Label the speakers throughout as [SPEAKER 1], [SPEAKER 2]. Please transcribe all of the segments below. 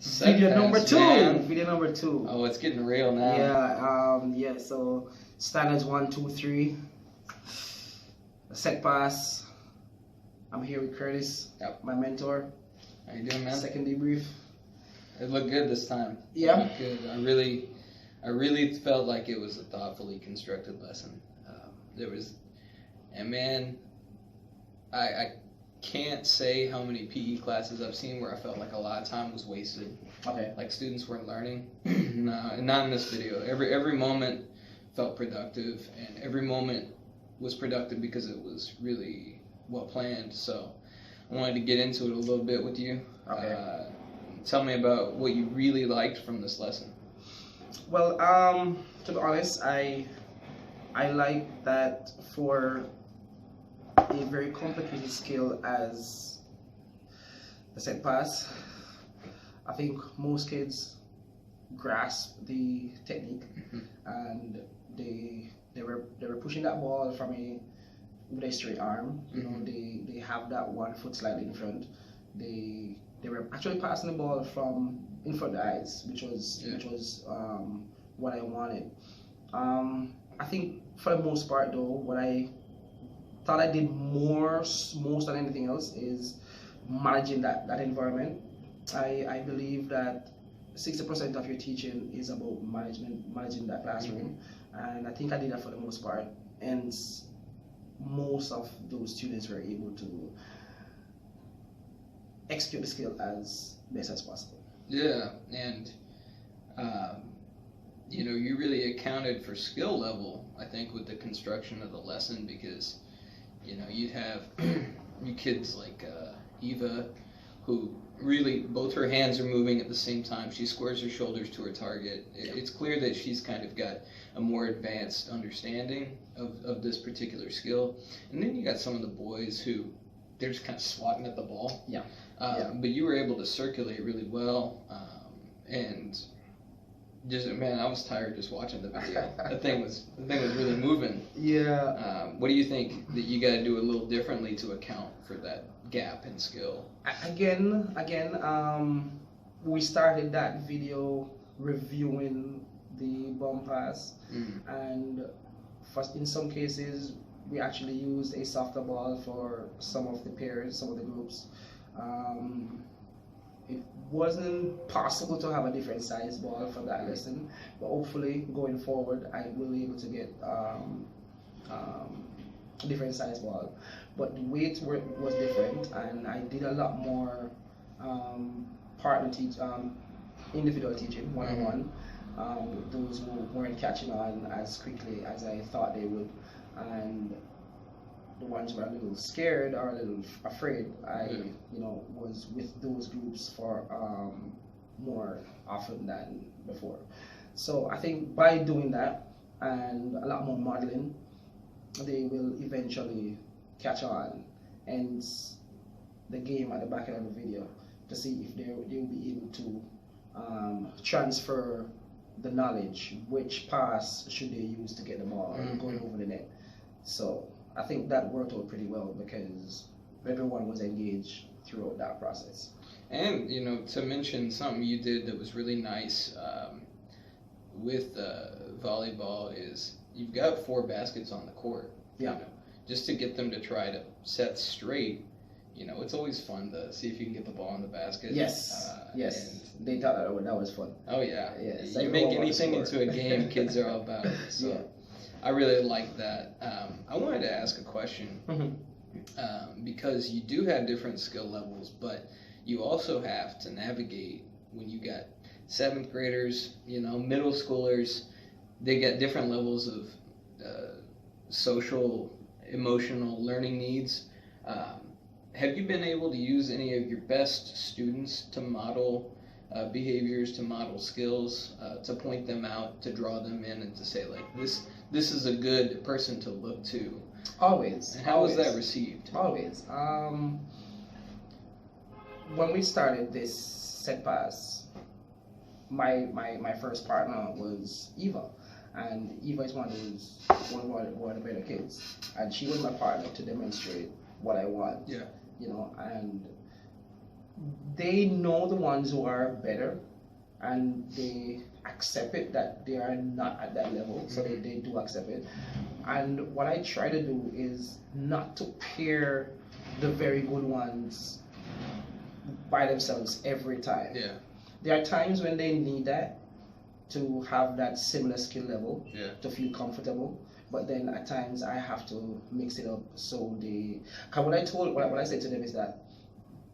[SPEAKER 1] Video number two.
[SPEAKER 2] Man.
[SPEAKER 1] Video number two.
[SPEAKER 2] Oh, it's getting real now.
[SPEAKER 1] Yeah. So standards 1, 2, 3. Set pass. I'm here with Curtis, my mentor.
[SPEAKER 2] How you doing, man?
[SPEAKER 1] Second debrief.
[SPEAKER 2] It looked good this time.
[SPEAKER 1] Yeah.
[SPEAKER 2] It looked good. I really felt like it was a thoughtfully constructed lesson. I can't say how many PE classes I've seen where I felt like a lot of time was wasted.
[SPEAKER 1] Okay.
[SPEAKER 2] Like students weren't learning. No, not in this video. Every moment felt productive, and every moment was productive because it was really well planned. So I wanted to get into it a little bit with you.
[SPEAKER 1] Okay.
[SPEAKER 2] Tell me about what you really liked from this lesson.
[SPEAKER 1] Well, to be honest, I like that for a very complicated skill as the set pass, I think most kids grasp the technique, and they were pushing that ball from with a straight arm. You know, they have that 1 foot slightly in front. They were actually passing the ball from in front of the eyes, which was what I wanted. I think for the most part though, what I thought I did most than anything else is managing that environment. I believe that 60% of your teaching is about managing that classroom, and I think I did that for the most part, and most of those students were able to execute the skill as best as possible.
[SPEAKER 2] Yeah, and you really accounted for skill level, I think, with the construction of the lesson, because you'd have you kids like Eva, who really both her hands are moving at the same time. She squares her shoulders to her target. It's clear that she's kind of got a more advanced understanding of this particular skill. And then you got some of the boys who they're just kind of swatting at the ball. But you were able to circulate really well, and just, man, I was tired just watching the video. the thing was really moving.
[SPEAKER 1] Yeah.
[SPEAKER 2] What do you think that you got to do a little differently to account for that gap in skill?
[SPEAKER 1] Again, we started that video reviewing the bomb pass, and in some cases we actually used a softer ball for some of the pairs, some of the groups. It wasn't possible to have a different size ball for that lesson, but hopefully going forward I will be able to get a different size ball. But the weight was different, and I did a lot more individual teaching, one-on-one, with those who weren't catching on as quickly as I thought they would, and the ones who were a little scared or a little afraid, I was with those groups for more often than before. So I think by doing that and a lot more modeling, they will eventually catch on, and the game at the back end of the video, to see if they will be able to transfer the knowledge, which pass should they use to get the ball going over the net. So I think that worked out pretty well because everyone was engaged throughout that process.
[SPEAKER 2] And to mention something you did that was really nice with volleyball is you've got 4 baskets on the court. Just to get them to try to set straight. It's always fun to see if you can get the ball in the basket.
[SPEAKER 1] Yes. They thought that was fun.
[SPEAKER 2] Oh yeah.
[SPEAKER 1] Yes.
[SPEAKER 2] You make anything into a game, kids are all about it. So I really like that. I wanted to ask a question, because you do have different skill levels, but you also have to navigate when you got 7th graders, middle schoolers. They get different levels of social, emotional learning needs. Have you been able to use any of your best students to model behaviors, to model skills, to point them out, to draw them in, and to say, like, this is a good person to look to?
[SPEAKER 1] Always.
[SPEAKER 2] And how was that received?
[SPEAKER 1] Always. When we started this set pass, my first partner was Eva, and Eva is one of the better kids, and she was my partner to demonstrate what I want. And they know the ones who are better, and they accept it that they are not at that level, so they do accept it. And what I try to do is not to pair the very good ones by themselves every time.
[SPEAKER 2] Yeah.
[SPEAKER 1] There are times when they need that to have that similar skill level,
[SPEAKER 2] Yeah.
[SPEAKER 1] to feel comfortable. But then at times I have to mix it up so they. Cause what I say to them is that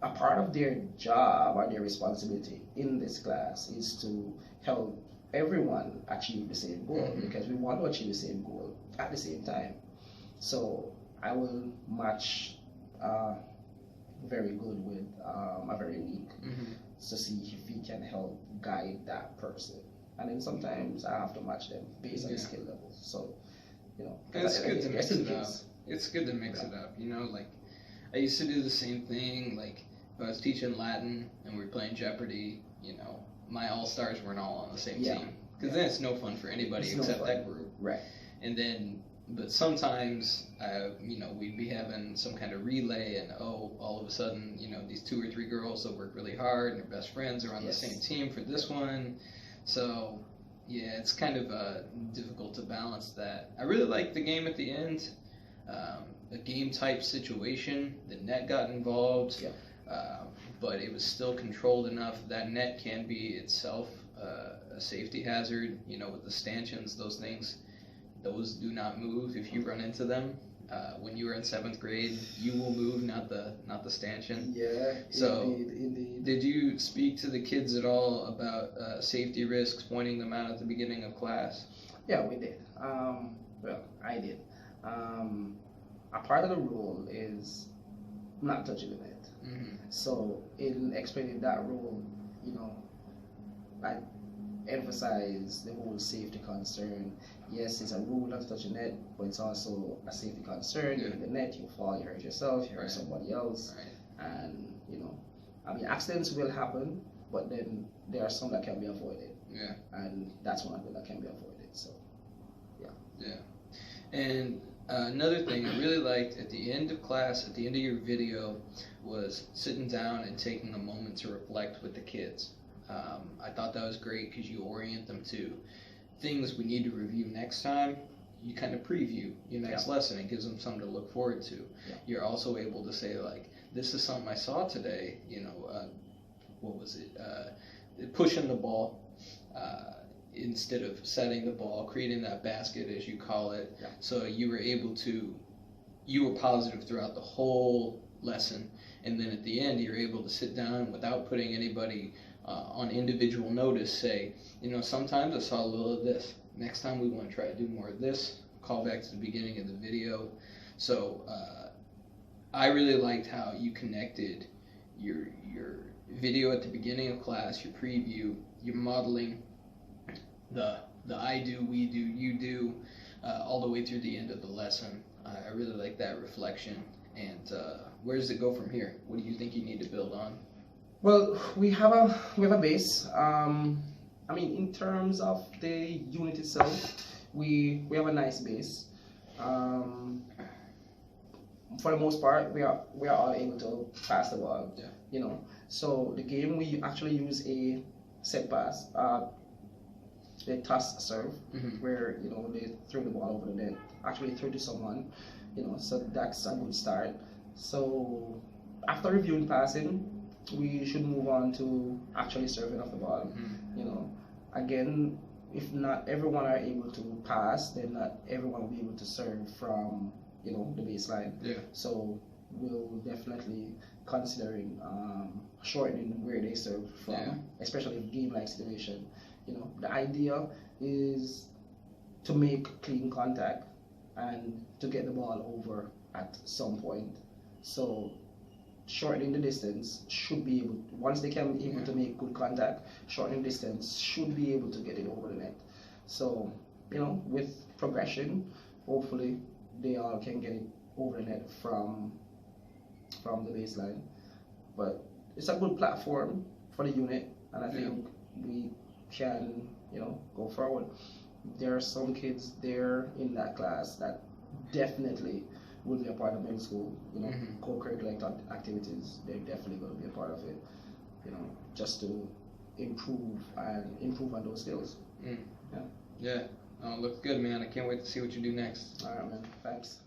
[SPEAKER 1] a part of their job or their responsibility in this class is to help everyone achieve the same goal, because we want to achieve the same goal at the same time. So I will match very good with a very weak, to see if he can help guide that person. And then sometimes I have to match them based on the skill levels. So,
[SPEAKER 2] It's good to mix it up.
[SPEAKER 1] kids.
[SPEAKER 2] It's good to mix it up. Like I used to do the same thing. Like if I was teaching Latin and we were playing Jeopardy, my all-stars weren't all on the same team. Because then it's no fun for anybody except that group.
[SPEAKER 1] Right.
[SPEAKER 2] And then, but sometimes, we'd be having some kind of relay, and all of a sudden, these 2 or 3 girls that work really hard and are best friends are on the same team for this one. So, yeah, it's kind of difficult to balance that. I really liked the game at the end. A game type situation. The net got involved.
[SPEAKER 1] Yeah.
[SPEAKER 2] But it was still controlled enough. That net can be itself a safety hazard. With the stanchions, those things, those do not move if you run into them. When you were in 7th grade, you will move, not the stanchion.
[SPEAKER 1] Yeah.
[SPEAKER 2] So,
[SPEAKER 1] indeed.
[SPEAKER 2] Did you speak to the kids at all about safety risks, pointing them out at the beginning of class?
[SPEAKER 1] Yeah, we did. Well, I did. A part of the rule is not touching the net. So in explaining that rule, I emphasize the whole safety concern. Yes, it's a rule not to touch the net, but it's also a safety concern. You hit the net, you fall, you hurt yourself, you hurt somebody else, and accidents will happen, but then there are some that can be avoided.
[SPEAKER 2] Yeah.
[SPEAKER 1] And that's one of them that can be avoided. So, yeah.
[SPEAKER 2] Yeah. And another thing I really liked at the end of class, at the end of your video, was sitting down and taking a moment to reflect with the kids. I thought that was great because you orient them to things we need to review next time. You kind of preview your next lesson. It gives them something to look forward to.
[SPEAKER 1] Yeah.
[SPEAKER 2] You're also able to say, like, this is something I saw today, what was it? Pushing the ball instead of setting the ball, creating that basket, as you call it.
[SPEAKER 1] Yeah.
[SPEAKER 2] So you were positive throughout the whole lesson. And then at the end, you're able to sit down without putting anybody on individual notice, say, sometimes I saw a little of this. Next time we want to try to do more of this. Call back to the beginning of the video. So I really liked how you connected your video at the beginning of class, your preview, your modeling, the I do, we do, you do, all the way through the end of the lesson. I really like that reflection. And where does it go from here? What do you think you need to build on?
[SPEAKER 1] Well, we have a base. In terms of the unit itself, we have a nice base. For the most part, we are all able to pass the ball.
[SPEAKER 2] Yeah.
[SPEAKER 1] So the game, we actually use a set pass, the toss serve, where they throw the ball over the net, actually throw to someone. So that's a good start. So after reviewing passing, we should move on to actually serving off the ball. Again, if not everyone are able to pass, then not everyone will be able to serve from the baseline.
[SPEAKER 2] Yeah.
[SPEAKER 1] So we'll definitely considering shortening where they serve from, especially in game-like situation. The idea is to make clean contact and to get the ball over at some point. So shortening the distance should be able, once they can be able to make good contact, shortening distance should be able to get it over the net. So, with progression, hopefully they all can get it over the net from the baseline. But it's a good platform for the unit, and I think we can, go forward. There are some kids there in that class that definitely will be a part of middle school. You know,
[SPEAKER 2] Mhm.
[SPEAKER 1] co-curricular activities, they're definitely going to be a part of it. You know, just to improve on those skills.
[SPEAKER 2] Mm.
[SPEAKER 1] Yeah.
[SPEAKER 2] Yeah. Oh, looks good, man. I can't wait to see what you do next.
[SPEAKER 1] All right, man. Thanks.